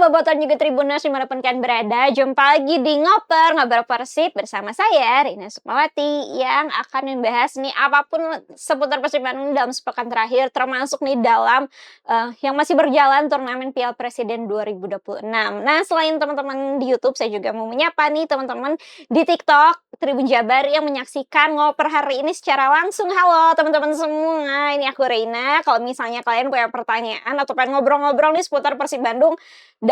Bobotoh juga Tribuners dimanapun kalian berada, jumpa lagi di Ngoper Persib bersama saya Rina Sukmawati yang akan membahas nih apapun seputar Persib Bandung dalam sepekan terakhir, termasuk nih dalam yang masih berjalan turnamen Piala Presiden 2026. Nah, selain teman-teman di YouTube, saya juga mau menyapa nih teman-teman di TikTok Tribun Jabar yang menyaksikan Ngoper hari ini secara langsung. Halo teman-teman semua, ini aku Reina. Kalau misalnya kalian punya pertanyaan atau pengen ngobrol-ngobrol nih seputar Persib Bandung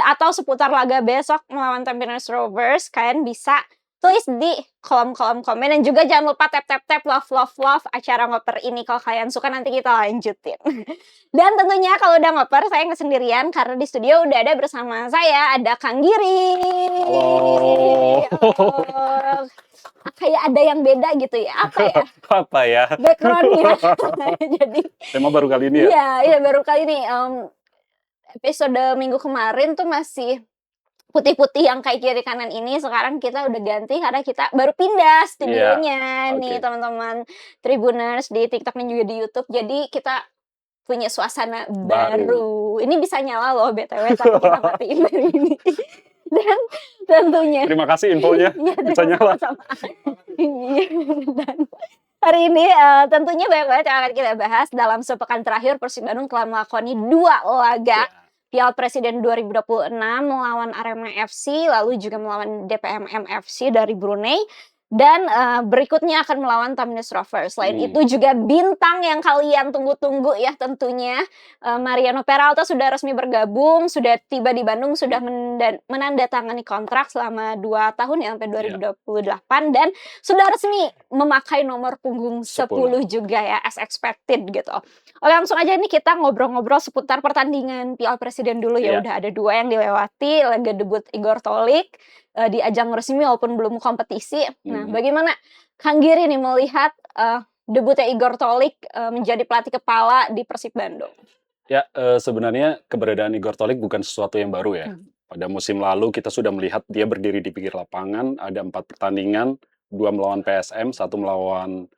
atau seputar laga besok melawan Tampines Rovers, kalian bisa tulis di kolom-kolom komen, dan juga jangan lupa tap love acara Ngoper ini kalau kalian suka, nanti kita lanjutin. Dan tentunya kalau udah Ngoper saya nggak sendirian karena di studio udah ada bersama saya ada Kang Giri. Halo. Oh, kayak ada yang beda gitu ya, apa ya? Apa ya? Backgroundnya. Jadi tema baru kali ini ya? Iya baru kali ini. Episode minggu kemarin tuh masih putih-putih yang kayak kiri kanan ini, sekarang kita udah ganti karena kita baru pindah studionya nih teman-teman Tribuners di TikTok dan juga di YouTube. Jadi kita punya suasana baru. Ini bisa nyala loh BTW, tapi kita matiin dari ini. Dan tentunya Terima kasih infonya. Bisa nyala. Dan hari ini tentunya banyak banget yang akan kita bahas. Dalam sepekan terakhir Persib Bandung telah melakoni 2 laga Piala Presiden 2026 melawan Arema FC, lalu juga melawan DPMM FC dari Brunei, dan berikutnya akan melawan Tampines Rovers. Selain itu juga bintang yang kalian tunggu-tunggu ya tentunya, Mariano Peralta sudah resmi bergabung, sudah tiba di Bandung, sudah menandatangani kontrak selama 2 tahun ya sampai 2028, dan sudah resmi memakai nomor punggung 10 juga ya, as expected gitu. Oke, langsung aja nih kita ngobrol-ngobrol seputar pertandingan Piala Presiden dulu ya. Udah ada 2 yang dilewati, laga debut Igor Tolik di ajang resmi walaupun belum kompetisi. Nah, bagaimana Kang Giri nih melihat debutnya Igor Tolik menjadi pelatih kepala di Persib Bandung? Ya, sebenarnya keberadaan Igor Tolik bukan sesuatu yang baru ya. Pada musim lalu kita sudah melihat dia berdiri di pinggir lapangan, ada 4 pertandingan, 2 melawan PSM, 1 melawan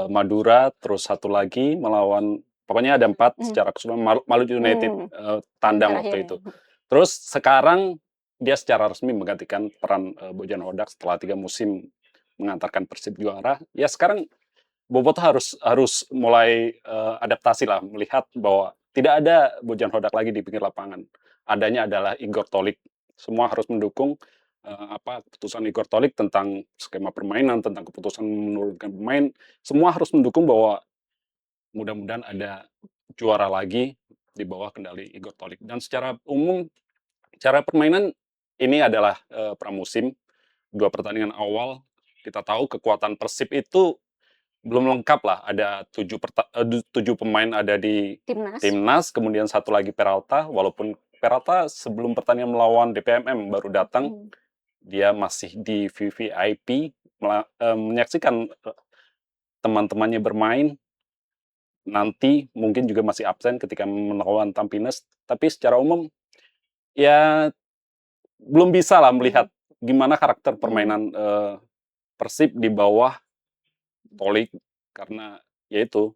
Madura, terus 1 lagi melawan, pokoknya ada 4 secara keseluruhan, Maluku United tandang waktu itu. Terus sekarang dia secara resmi menggantikan peran Bojan Hodak setelah 3 musim mengantarkan Persib juara. Ya sekarang Bobotoh harus mulai adaptasi lah, melihat bahwa tidak ada Bojan Hodak lagi di pinggir lapangan. Adanya adalah Igor Tolik. Semua harus mendukung keputusan Igor Tolik tentang skema permainan, tentang keputusan menurunkan pemain. Semua harus mendukung bahwa mudah-mudahan ada juara lagi di bawah kendali Igor Tolik. Dan secara umum, cara permainan ini adalah pramusim, 2 pertandingan awal. Kita tahu kekuatan Persib itu belum lengkap lah, ada 7 pemain ada di Timnas, kemudian 1 lagi Peralta, walaupun Peralta sebelum pertandingan melawan DPMM baru datang, dia masih di VVIP, menyaksikan teman-temannya bermain, nanti mungkin juga masih absen ketika melawan Tampines, tapi secara umum, ya belum bisa lah melihat gimana karakter permainan Persib di bawah Tolik, karena yaitu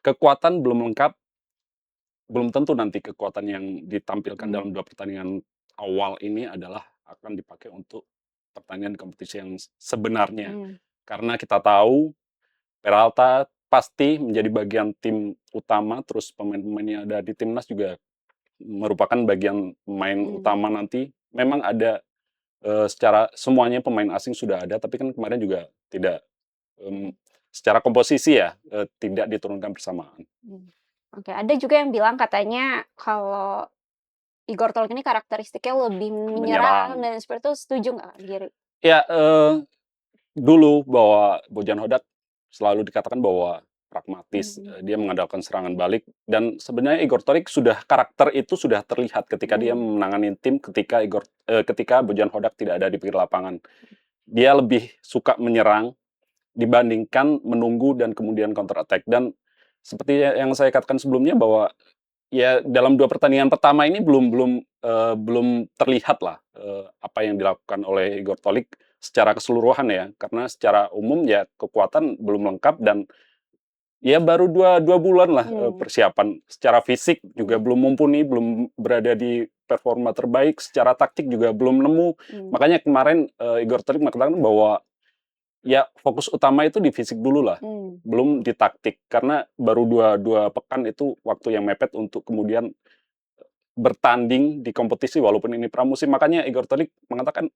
kekuatan belum lengkap, belum tentu nanti kekuatan yang ditampilkan dalam 2 pertandingan awal ini adalah akan dipakai untuk pertandingan kompetisi yang sebenarnya. Karena kita tahu Peralta pasti menjadi bagian tim utama, terus pemain-pemain yang ada di Timnas juga merupakan bagian pemain utama nanti. Memang ada secara semuanya pemain asing sudah ada, tapi kan kemarin juga tidak secara komposisi ya tidak diturunkan bersamaan. Oke, ada juga yang bilang katanya kalau Igor Tolik ini karakteristiknya lebih menyerang dan seperti itu, setuju nggak Giri? Ya, dulu bahwa Bojan Hodak selalu dikatakan bahwa pragmatis, dia mengandalkan serangan balik, dan sebenarnya Igor Tolik karakter itu sudah terlihat ketika dia menangani tim ketika Bojan Hodak tidak ada di pinggir lapangan. Dia lebih suka menyerang dibandingkan menunggu dan kemudian counter attack. Dan seperti yang saya katakan sebelumnya bahwa ya dalam 2 pertandingan pertama ini belum terlihat lah apa yang dilakukan oleh Igor Tolik secara keseluruhan ya, karena secara umum ya kekuatan belum lengkap, dan ya baru 2 bulan lah persiapan. Secara fisik juga belum mumpuni, belum berada di performa terbaik, secara taktik juga belum nemu. Makanya kemarin Igor Terzic mengatakan bahwa ya fokus utama itu di fisik dulu lah, belum di taktik. Karena baru dua pekan itu waktu yang mepet untuk kemudian bertanding di kompetisi walaupun ini pramusim. Makanya Igor Terzic mengatakan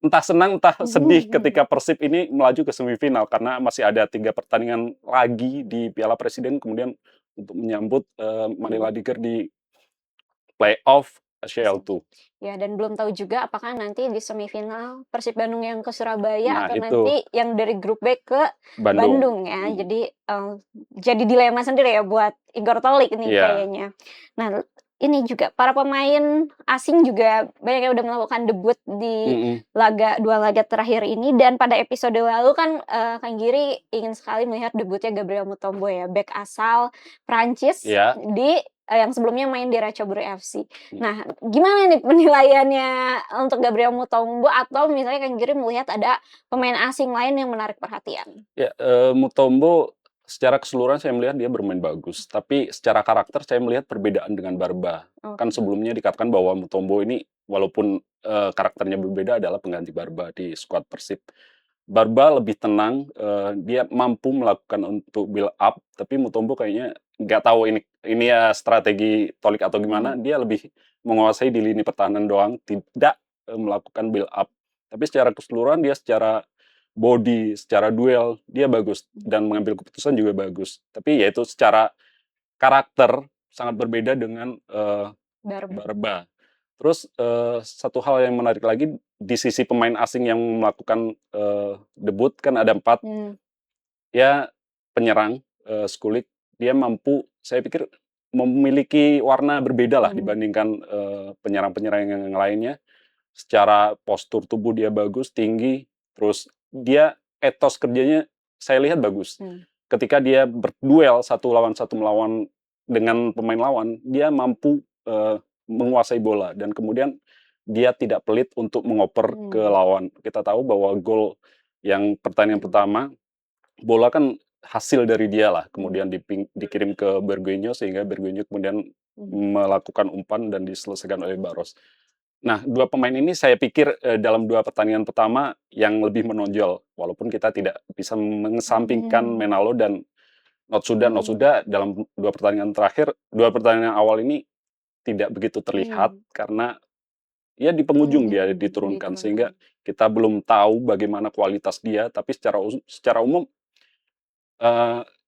entah senang entah sedih ketika Persib ini melaju ke semifinal karena masih ada 3 pertandingan lagi di Piala Presiden kemudian untuk menyambut Manila Tiger di playoff ACL2. Ya, dan belum tahu juga apakah nanti di semifinal Persib Bandung yang ke Surabaya Nah, atau itu. nanti yang dari grup B ke Bandung ya. Jadi jadi dilema sendiri ya buat Igor Tolik ini kayaknya. Nah, ini juga para pemain asing juga banyak yang udah melakukan debut di dua laga terakhir ini, dan pada episode lalu kan Kang Giri ingin sekali melihat debutnya Gabriel Mutombo ya, bek asal Prancis di yang sebelumnya main di Ratchaburi FC. Nah, gimana nih penilaiannya untuk Gabriel Mutombo, atau misalnya Kang Giri melihat ada pemain asing lain yang menarik perhatian? Ya, Mutombo secara keseluruhan saya melihat dia bermain bagus, tapi secara karakter saya melihat perbedaan dengan Barba. Kan sebelumnya dikatakan bahwa Mutombo ini walaupun karakternya berbeda adalah pengganti Barba di skuad Persib. Barba lebih tenang, dia mampu melakukan untuk build up, tapi Mutombo kayaknya nggak tahu ini ya strategi Tolik atau gimana, dia lebih menguasai di lini pertahanan doang, tidak melakukan build up. Tapi secara keseluruhan dia secara body, secara duel dia bagus dan mengambil keputusan juga bagus. Tapi ya itu secara karakter sangat berbeda dengan Barba. Terus satu hal yang menarik lagi di sisi pemain asing yang melakukan debut kan ada 4. Ya penyerang Skulik dia mampu, saya pikir memiliki warna berbeda lah dibandingkan penyerang-penyerang yang lainnya. Secara postur tubuh dia bagus, tinggi, terus dia etos kerjanya saya lihat bagus. Ketika dia berduel satu lawan satu melawan dengan pemain lawan, dia mampu menguasai bola dan kemudian dia tidak pelit untuk mengoper ke lawan. Kita tahu bahwa gol yang pertandingan pertama, bola kan hasil dari dia lah, kemudian dikirim ke Berguinho sehingga Berguinho kemudian melakukan umpan dan diselesaikan oleh Barros. Nah, 2 pemain ini saya pikir dalam 2 pertandingan pertama yang lebih menonjol, walaupun kita tidak bisa mengesampingkan Menalo dan Notsuda. Notsuda dalam 2 pertandingan terakhir, 2 pertandingan awal ini tidak begitu terlihat karena ya di penghujung dia diturunkan sehingga kita belum tahu bagaimana kualitas dia, tapi secara umum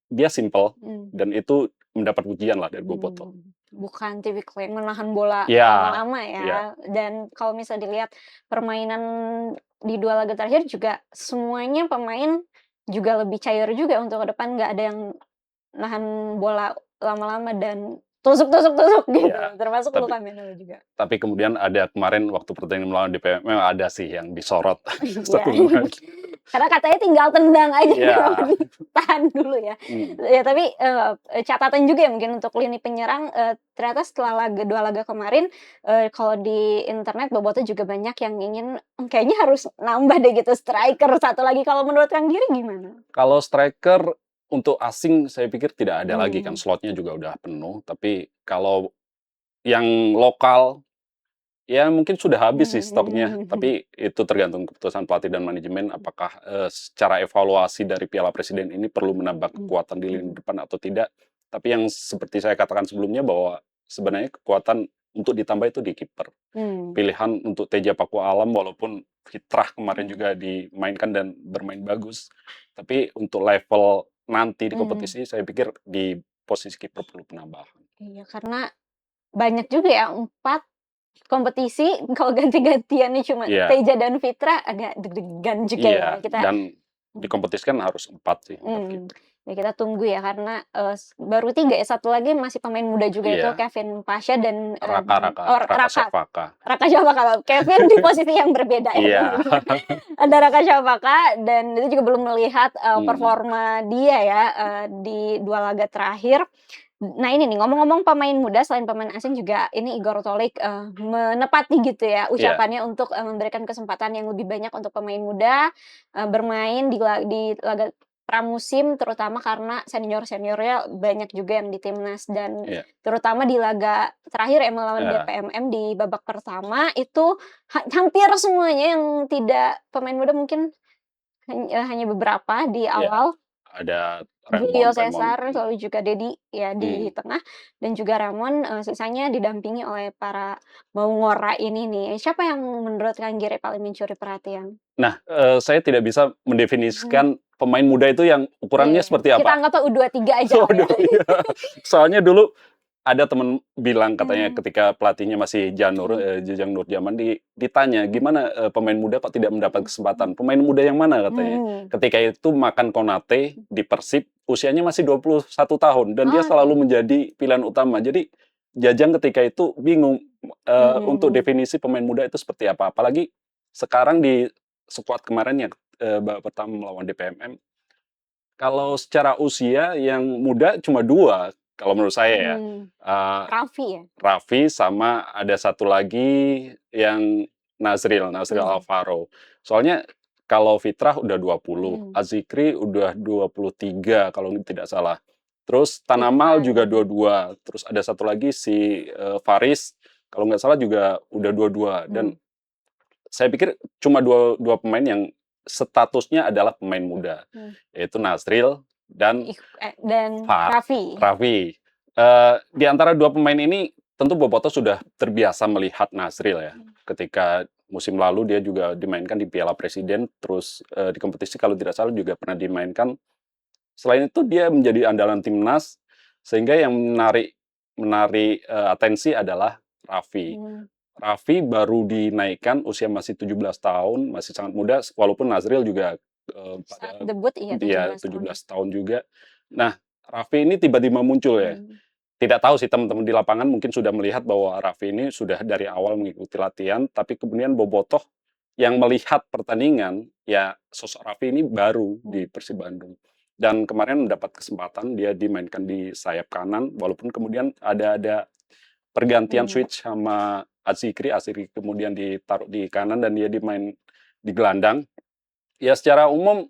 dia simple dan itu mendapat pujian lah dari Bobotoh. Bukan tipikal yang menahan bola lama-lama ya. Dan kalau misalnya dilihat permainan di 2 laga terakhir juga semuanya pemain juga lebih cair juga untuk ke depan, nggak ada yang nahan bola lama-lama dan tusuk gitu, termasuk Luka Menalo juga. Tapi kemudian ada kemarin waktu pertandingan melawan DPM ada sih yang disorot. Karena katanya tinggal tendang aja, tahan dulu ya. Ya tapi catatan juga ya mungkin untuk lini penyerang, ternyata setelah 2 laga kemarin, kalau di internet Bobotoh juga banyak yang ingin kayaknya harus nambah deh gitu striker 1 lagi. Kalau menurut Kang Giri gimana? Kalau striker untuk asing saya pikir tidak ada lagi kan, slotnya juga udah penuh. Tapi kalau yang lokal ya mungkin sudah habis sih stoknya, tapi itu tergantung keputusan pelatih dan manajemen apakah secara evaluasi dari Piala Presiden ini perlu menambah kekuatan di lini depan atau tidak. Tapi yang seperti saya katakan sebelumnya bahwa sebenarnya kekuatan untuk ditambah itu di kiper. Pilihan untuk Teja Paku Alam walaupun fitrah kemarin juga dimainkan dan bermain bagus, tapi untuk level nanti di kompetisi saya pikir di posisi kiper perlu penambahan. Iya, karena banyak juga ya 4 kompetisi kalau ganti-gantiannya cuma Teja dan Fitra agak deg-degan juga ya kita. Dan dikompetisikan harus 4 sih. Ya kita tunggu ya karena baru 3 ya, 1 lagi masih pemain muda juga itu Kevin Pasha dan Raka Shafaka. Raka Shafaka. Kevin di posisi yang berbeda ya. Ada Raka Shafaka dan itu juga belum melihat performa dia ya di 2 laga terakhir. Nah ini nih, ngomong-ngomong pemain muda, selain pemain asing juga ini Igor Tolik menepati gitu ya ucapannya untuk memberikan kesempatan yang lebih banyak untuk pemain muda bermain di laga pramusim terutama karena senior-seniornya banyak juga yang di timnas dan Iya, terutama di laga terakhir ya melawan heeh, DPMM di babak pertama itu hampir semuanya yang tidak pemain muda mungkin hanya beberapa di iya, awal. ada Julio Remon, Cesar, lalu juga Dedi ya mhm. di tengah dan juga Ramon, sisanya didampingi oleh para Maungora ini nih. Siapa yang menurut Kang Giri paling mencuri perhatian? Nah, saya tidak bisa Mhm. mendefinisikan pemain muda itu yang ukurannya Iya, seperti kita apa. anggapnya U23 aja lah ya. Waduh, iya. Soalnya dulu ada temen bilang katanya Mmm, ketika pelatihnya masih mhm, Jajang Nurjaman ditanya, "Gimana, pemain muda kok tidak mendapat mhm, kesempatan? Pemain muda yang mana?" katanya. mhm. Ketika itu Makan Konate di Persib, usianya masih 21 tahun dan dia Oke, selalu menjadi pilihan utama. Jadi Jajang ketika itu bingung, mhm, untuk mhm, definisi pemain muda itu seperti apa. Apalagi sekarang di skuad kemarin yang, babak pertama melawan DPMM, kalau secara usia yang muda cuma 2 kalau menurut saya ya, mhm. eee, Raffi ya? Raffi sama ada satu lagi yang Nazril Mhm, Alvaro. Soalnya kalau Fitrah udah 20, mhm. Adzikri udah 23 kalau tidak salah. Terus Iya Tanamal juga iya. 22, terus ada satu lagi si, Faris kalau nggak salah juga udah 22 dan Mhm, saya pikir cuma dua dua pemain yang statusnya adalah pemain muda, mhm. yaitu Nazril dan Dan Raffi? Raffi. Di antara 2 pemain ini tentu Bobotoh sudah terbiasa melihat Nazril ya. Mhm, Ketika musim lalu dia juga dimainkan di Piala Presiden, terus, di kompetisi kalau tidak salah juga pernah dimainkan. Selain itu dia menjadi andalan timnas, sehingga yang menarik menarik, atensi adalah Raffi. mmm. Raffi baru dinaikkan usia masih 17 tahun, masih sangat muda, walaupun Nazril juga, Saat pada debut iya dia 17 tujuh tahun. belas tahun juga. Nah, Raffi ini tiba-tiba muncul ya. Mhm, Tidak tahu sih teman-teman di lapangan mungkin sudah melihat bahwa Raffi ini sudah dari awal mengikuti latihan, tapi kemudian Bobotoh yang melihat pertandingan, ya sosok Raffi ini baru mhm, di Persib Bandung. Dan kemarin mendapat kesempatan dia dimainkan di sayap kanan, walaupun kemudian ada pergantian mhm, switch sama Adzikri kemudian ditaruh di kanan dan dia di gelandang. Ya secara umum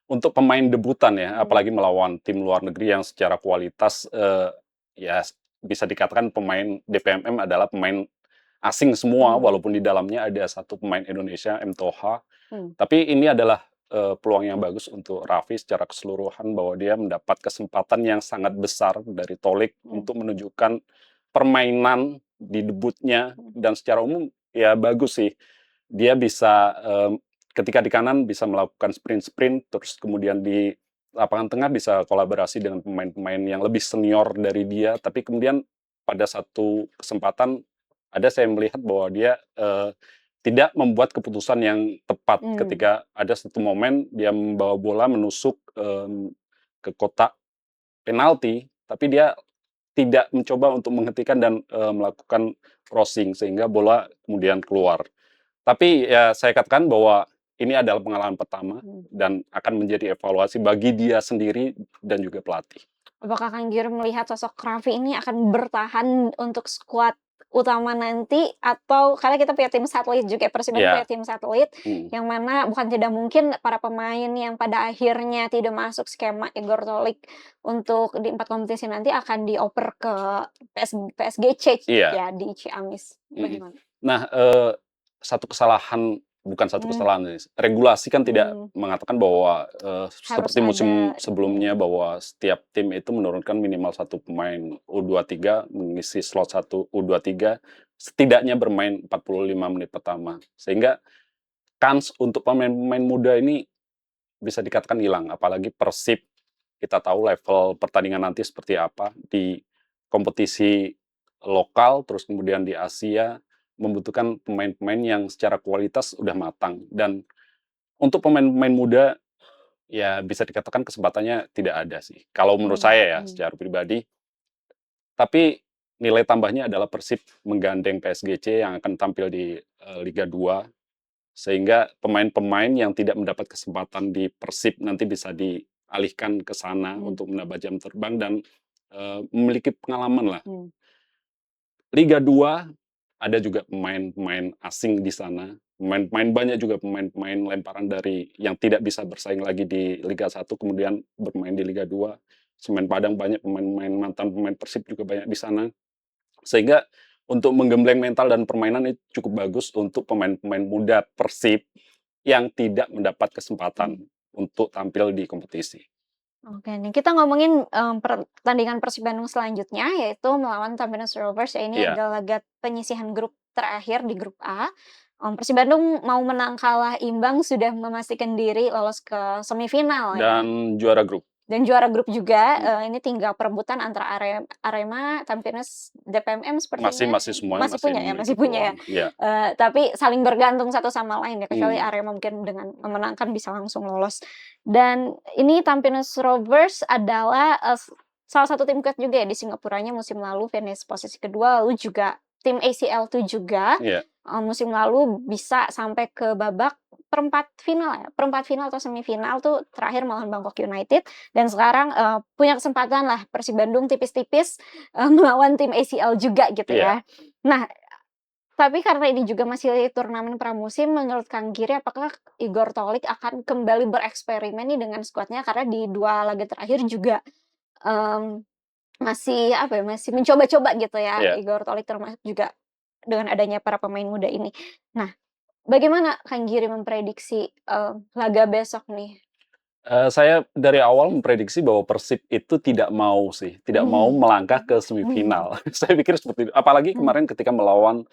untuk pemain debutan ya, mhm, apalagi melawan tim luar negeri yang secara kualitas, ya bisa dikatakan pemain DPMM adalah pemain asing semua, mhm, walaupun di dalamnya ada satu pemain Indonesia, M. Toha. mhm, Tapi ini adalah, peluang yang bagus untuk Raffi secara keseluruhan bahwa dia mendapat kesempatan yang sangat besar dari Tolik mhm, untuk menunjukkan permainan di debutnya mhm, dan secara umum ya bagus sih. Dia bisa, ketika di kanan bisa melakukan sprint-sprint, terus kemudian di lapangan tengah bisa kolaborasi dengan pemain-pemain yang lebih senior dari dia, tapi kemudian pada satu kesempatan ada saya melihat bahwa dia, tidak membuat keputusan yang tepat mmm, ketika ada satu momen dia membawa bola menusuk, ke kotak penalti, tapi dia tidak mencoba untuk menghentikan dan, melakukan crossing sehingga bola kemudian keluar. Tapi ya saya katakan bahwa ini adalah pengalaman pertama mhm. dan akan menjadi evaluasi bagi dia sendiri dan juga pelatih. Apakah Kang Giri melihat sosok Raffi ini akan bertahan untuk skuad utama nanti atau karena kita punya tim satelit juga, Persiban punya Ya, tim satelit mhm, yang mana bukan tidak mungkin para pemain yang pada akhirnya tidak masuk skema Igor Tolik untuk di 4 kompetisi nanti akan dioper ke PSGC iya, ya di Ciamis, mhm. bagaimana? Nah, satu kesalahan bukan satu Mmm, kesalahan sih, regulasi kan tidak mmm, mengatakan bahwa, harus seperti musim ada sebelumnya bahwa setiap tim itu menurunkan minimal satu pemain U23 mengisi slot satu U23, setidaknya bermain 45 menit pertama. Sehingga kans untuk pemain-pemain muda ini bisa dikatakan hilang, apalagi Persib, kita tahu level pertandingan nanti seperti apa di kompetisi lokal, terus kemudian di Asia, membutuhkan pemain-pemain yang secara kualitas udah matang. Dan untuk pemain-pemain muda, ya bisa dikatakan kesempatannya tidak ada sih, kalau menurut mmm, saya ya, mhm, secara pribadi. Tapi nilai tambahnya adalah Persib menggandeng PSGC yang akan tampil di, Liga 2. Sehingga pemain-pemain yang tidak mendapat kesempatan di Persib nanti bisa dialihkan ke sana mmm, untuk menambah jam terbang dan, memiliki pengalaman lah. mmm, Liga 2 ada juga pemain-pemain asing di sana. Banyak juga pemain-pemain lemparan dari yang tidak bisa bersaing lagi di Liga 1 kemudian bermain di Liga 2. Semen Padang banyak pemain-pemain mantan pemain Persib juga banyak di sana. Sehingga untuk menggembleng mental dan permainan itu cukup bagus untuk pemain-pemain muda Persib yang tidak mendapat kesempatan untuk tampil di kompetisi. Oke nih, kita ngomongin, pertandingan Persib Bandung selanjutnya, yaitu melawan Tampines Rovers, ya ini Iya, adalah laga penyisihan grup terakhir di grup A. Persib Bandung mau menang kalah imbang sudah memastikan diri lolos ke semifinal ya. dan juara grup. Dan juara grup juga, Mmm, ini tinggal perebutan antara Arema, Tampines, DPMM masih sepertinya masih semuanya masih masih punya ya memiliki masih punya ya? peluang. Iya, Tapi saling bergantung satu sama lain ya, kecuali mmm, Arema mungkin dengan memenangkan bisa langsung lolos. Dan ini Tampines Rovers adalah, salah satu tim kuat juga ya di Singapuranya musim lalu finish posisi kedua, lalu juga tim ACL itu juga, iya, musim lalu bisa sampai ke babak perempat final atau semifinal tuh terakhir melawan Bangkok United. Dan sekarang, punya kesempatan lah Persib Bandung tipis-tipis, melawan tim ACL juga gitu iya. ya. Nah, tapi karena ini juga masih turnamen pramusim, menurut Kang Giri apakah Igor Tolik akan kembali bereksperimen nih dengan skuadnya? Karena di 2 laga terakhir juga, mmm, masih apa ya, masih mencoba-coba gitu ya Iya. Igor Tolik termasuk juga dengan adanya para pemain muda ini. Nah, bagaimana Kang Giri memprediksi, laga besok nih? Saya dari awal memprediksi bahwa Persib itu tidak mau sih, tidak mau melangkah ke Mhm. semifinal. Saya pikir seperti itu. Apalagi Mhm. kemarin ketika melawan,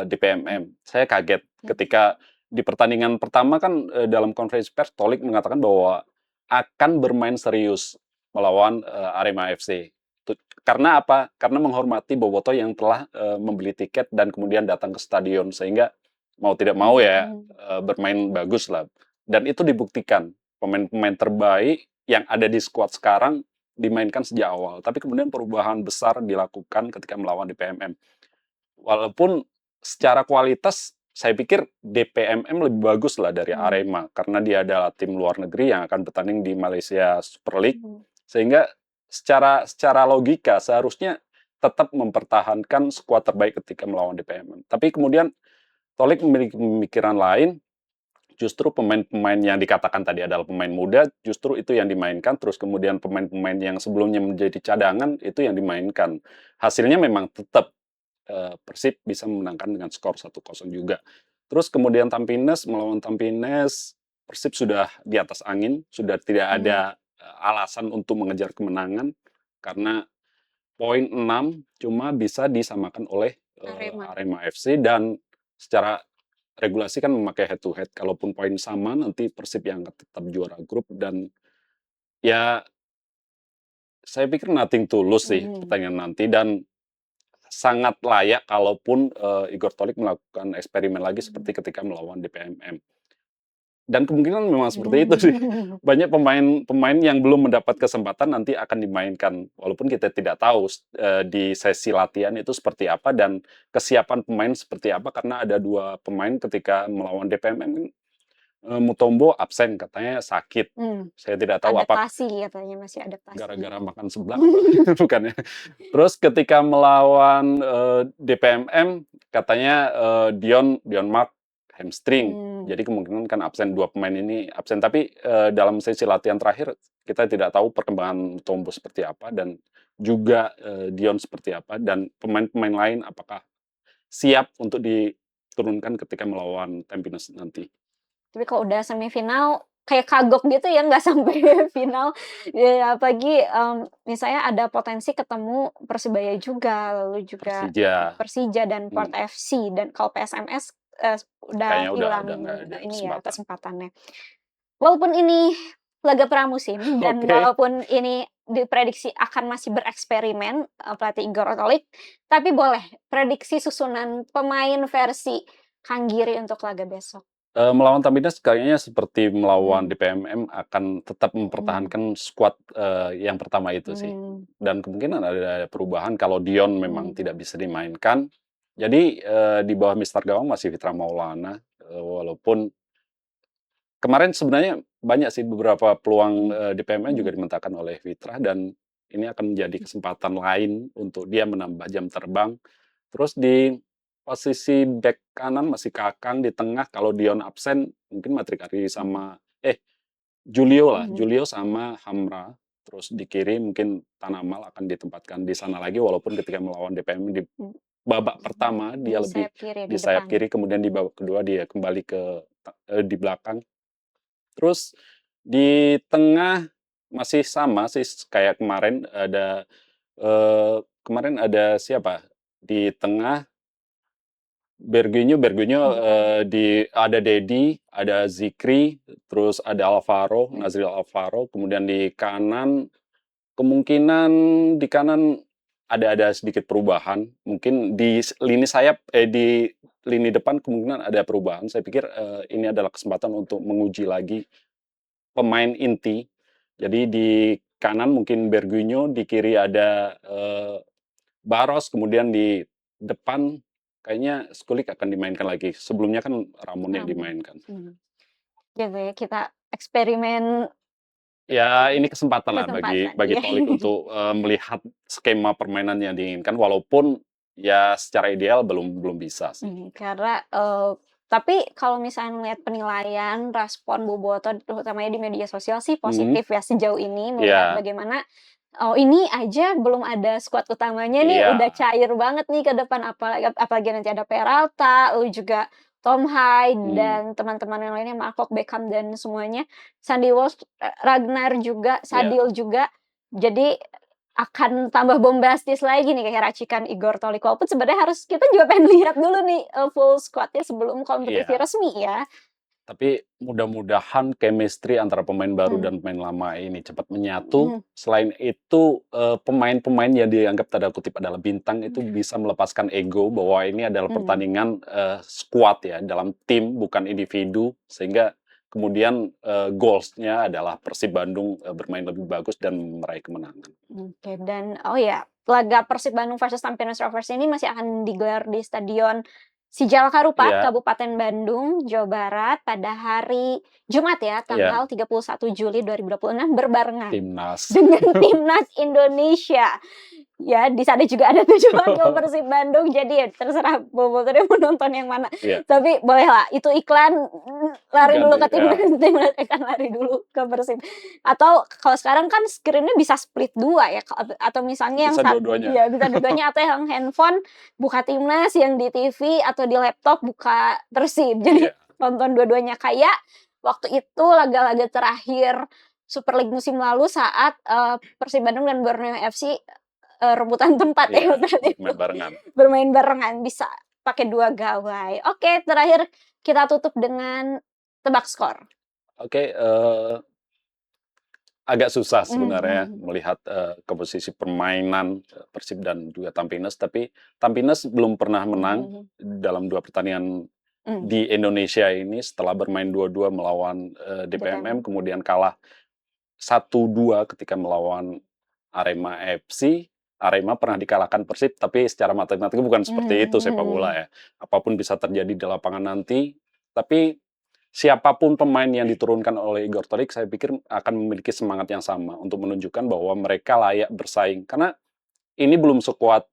DPMM. Saya kaget ketika di pertandingan pertama kan, dalam konferensi pers Tolik mengatakan bahwa akan bermain serius melawan, Arema FC. Karena apa? Karena menghormati bobotoh yang telah, membeli tiket dan kemudian datang ke stadion. Sehingga mau tidak mau ya, Mhm. bermain bagus lah. Dan itu dibuktikan. Pemain-pemain terbaik yang ada di skuad sekarang dimainkan sejak awal, tapi kemudian perubahan besar dilakukan ketika melawan DPMM. Walaupun secara kualitas saya pikir DPMM lebih bagus lah dari Mhm. Arema, karena dia adalah tim luar negeri yang akan bertanding di Malaysia Super League, Mhm. sehingga secara secara logika seharusnya tetap mempertahankan skuad terbaik ketika melawan DPMM. Tapi kemudian Tolik memiliki pemikiran lain. Justru pemain-pemain yang dikatakan tadi adalah pemain muda, justru itu yang dimainkan, terus kemudian pemain-pemain yang sebelumnya menjadi cadangan, itu yang dimainkan. Hasilnya memang tetap, Persib bisa memenangkan dengan skor 1-0 juga. Terus kemudian melawan Tampines, Persib sudah di atas angin, sudah tidak Mhm. ada, alasan untuk mengejar kemenangan, karena poin 6 cuma bisa disamakan oleh, Arema. Arema FC dan secara regulasi kan memakai head to head, kalaupun poin sama nanti Persib yang tetap juara grup dan ya saya pikir nothing to lose sih Mhm. pertandingan nanti dan sangat layak kalaupun, Igor Tolik melakukan eksperimen lagi Mhm. seperti ketika melawan DPMM. Dan kemungkinan memang seperti itu sih. Mhm. Banyak pemain-pemain yang belum mendapat kesempatan nanti akan dimainkan, walaupun kita tidak tahu di sesi latihan itu seperti apa dan kesiapan pemain seperti apa karena ada 2 pemain ketika melawan DPMM. Mutombo absen katanya sakit. Mmm, Saya tidak tahu apa adaptasi katanya masih adaptasi. gara-gara makan seblak apa bukan ya. Terus ketika melawan, DPMM katanya, Dion Mark hamstring. Mmm. Jadi kemungkinan kan absen, 2 pemain ini absen. Tapi, dalam sesi latihan terakhir kita tidak tahu perkembangan Mutombo seperti apa dan juga, Dion seperti apa dan pemain-pemain lain apakah siap untuk diturunkan ketika melawan Tampines nanti. Tapi kalau udah semifinal kayak kagok gitu ya nggak sampai final, ya apalagi, misalnya ada potensi ketemu Persebaya juga, lalu juga Persija, Persija dan Port mmm. FC dan kalau PSMS, udah Kayaknya udah hilang nggak ada ini ya kesempatan. kesempatannya. Walaupun ini laga pramusim dan Oke, walaupun ini diprediksi akan masih bereksperimen, pelatih Igor Otolik, tapi boleh prediksi susunan pemain versi Kang Giri untuk laga besok? melawan Tampines kayaknya seperti melawan Mhm. DPMM akan tetap Mhm. mempertahankan skuad, yang pertama itu sih. Mmm. Dan kemungkinan ada perubahan kalau Dion memang Mhm. tidak bisa dimainkan. Jadi, di bawah Mister Gawang masih Fitra Maulana, walaupun kemarin sebenarnya banyak sih beberapa peluang, Mmm. DPMM juga Mhm. dimentahkan oleh Fitra dan ini akan menjadi kesempatan lain untuk dia menambah jam terbang. Terus di posisi back kanan masih Kakang, di tengah kalau Dion absen mungkin Matrikari sama Julio lah, Julio sama Hamra. Terus di kiri mungkin Tanamal akan ditempatkan di sana lagi, walaupun ketika melawan DPM di babak pertama dia Di lebih sayap kiri, di di sayap depan. kiri, kemudian di babak kedua dia kembali di belakang. Terus di tengah masih sama sih kayak kemarin kemarin ada siapa? Di tengah Bergunyo, ada Dedi, ada Zikri, terus ada Alvaro, Nazril Alvaro, kemudian di kanan kemungkinan di kanan ada sedikit perubahan, mungkin di lini sayap di lini depan kemungkinan ada perubahan. Saya pikir ini adalah kesempatan untuk menguji lagi pemain inti. Jadi di kanan mungkin Bergunyo, di kiri ada Baros, kemudian di depan kayaknya Skulik akan dimainkan lagi. Sebelumnya kan Ramon yang dimainkan. Gitu ya, kita eksperimen. Ya, ini kesempatan lah bagi Kesempatan, iya. Tolik untuk melihat skema permainan yang diinginkan, walaupun ya secara ideal belum bisa sih. Karena tapi kalau misalnya melihat penilaian respon Boboto terutamanya di media sosial sih positif ya sejauh ini, melihat Iya. bagaimana ini aja belum ada skuad utamanya nih, Iya. udah cair banget nih ke depan, apalagi nanti ada Peralta, lalu juga Tom Hyde dan teman-teman yang lainnya, Marco Beckham dan semuanya, Sandy Walsh, Ragnar juga, Sadil juga. Jadi akan tambah bombastis lagi nih kayak racikan Igor Tolik. Walaupun sebenarnya kita juga pengen lihat dulu nih full squad-nya sebelum kompetisi resmi ya. Tapi mudah-mudahan chemistry antara pemain baru dan pemain lama ini cepat menyatu. Selain itu pemain-pemain yang dianggap tanda kutip adalah bintang itu bisa melepaskan ego bahwa ini adalah pertandingan squad ya, dalam tim bukan individu, sehingga kemudian goals-nya adalah Persib Bandung bermain lebih bagus dan meraih kemenangan. Oke, dan laga Persib Bandung versus Tampines Rovers ini masih akan digelar di Stadion Sijal Karupat, Kabupaten Bandung, Jawa Barat pada hari Jumat ya, tanggal 31 Juli 2026 berbarengan dengan Timnas Indonesia. Ya, di sana juga ada 7 laga Persib Bandung, jadi ya terserah Boboto deh mau nonton yang mana. Tapi bolehlah, itu iklan lari dulu ke Timnas, iklan lari dulu ke Persib. Atau kalau sekarang kan screen-nya bisa split 2 ya, atau misalnya yang satu ya bisa dua-duanya, atau yang handphone buka Timnas, yang di TV atau di laptop buka Persib. Jadi nonton dua-duanya, kayak waktu itu laga-laga terakhir Super League musim lalu saat Persib Bandung dan Borneo FC rebutan tempat bermain barengan, bisa pakai 2 gawai. Oke, terakhir kita tutup dengan tebak skor. Oke, agak susah sebenarnya melihat komposisi permainan Persib dan juga Tampines, tapi Tampines belum pernah menang dalam 2 pertandingan di Indonesia ini setelah bermain 2-2 melawan DPMM, kemudian kalah 1-2 ketika melawan Arema FC. Arema pernah dikalahkan Persib, tapi secara matematika bukan seperti itu sepak bola ya. Apapun bisa terjadi di lapangan nanti, tapi siapapun pemain yang diturunkan oleh Igor Tolik, saya pikir akan memiliki semangat yang sama untuk menunjukkan bahwa mereka layak bersaing. Karena ini belum sekuat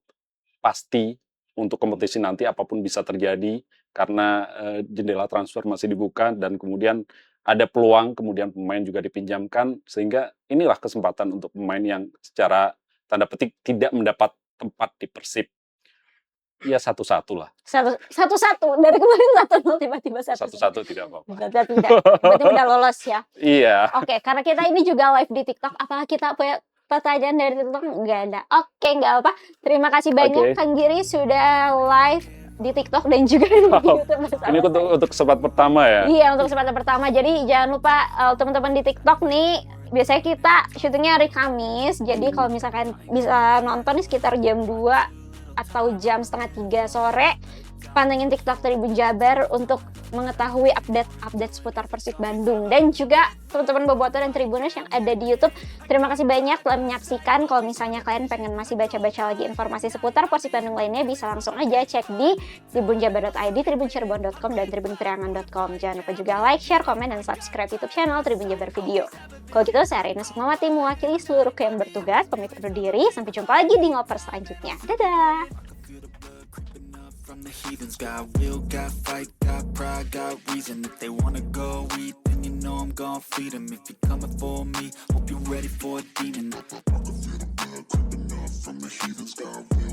pasti untuk kompetisi nanti, apapun bisa terjadi karena jendela transfer masih dibuka dan kemudian ada peluang, kemudian pemain juga dipinjamkan, sehingga inilah kesempatan untuk pemain yang secara tanda petik tidak mendapat tempat di Persib. Ya 1-1 lah. 1-1 dari kemarin 1-0 tiba-tiba 1-1 tidak apa-apa. Tidak, berarti udah lolos ya. Iya. Oke, karena kita ini juga live di TikTok, apakah kita punya pertanyaan dari TikTok? Nggak ada. Oke, nggak apa. Terima kasih banyak Kang Giri sudah live di TikTok dan juga di YouTube. Ini untuk kesempatan pertama ya? Iya, untuk kesempatan pertama. Jadi jangan lupa teman-teman di TikTok nih, biasanya kita syutingnya hari Kamis. Jadi kalau misalkan bisa nonton nih sekitar jam 2 atau jam setengah 3 sore, pantengin TikTok Tribun Jabar untuk mengetahui update seputar Persib Bandung. Dan juga teman-teman Boboto dan Tribuners yang ada di YouTube, terima kasih banyak telah menyaksikan. Kalau misalnya kalian pengen masih baca-baca lagi informasi seputar Persib Bandung lainnya, bisa langsung aja cek di tribunjabar.id, tribuncirebon.com, dan tribunpriangan.com. Jangan lupa juga like, share, komen, dan subscribe YouTube channel Tribun Jabar Video. Kalau gitu, saya Reina Sukmawati mewakili seluruh yang bertugas, pamit undur diri. Sampai jumpa lagi di ngoper selanjutnya. Dadah! from the heathens. Got will, got fight, got pride, got reason. If they wanna go eat, then you know I'm gon' feed them. If you're coming for me, hope you're ready for a demon. I can feel the blood creeping up from the heathens. Got will,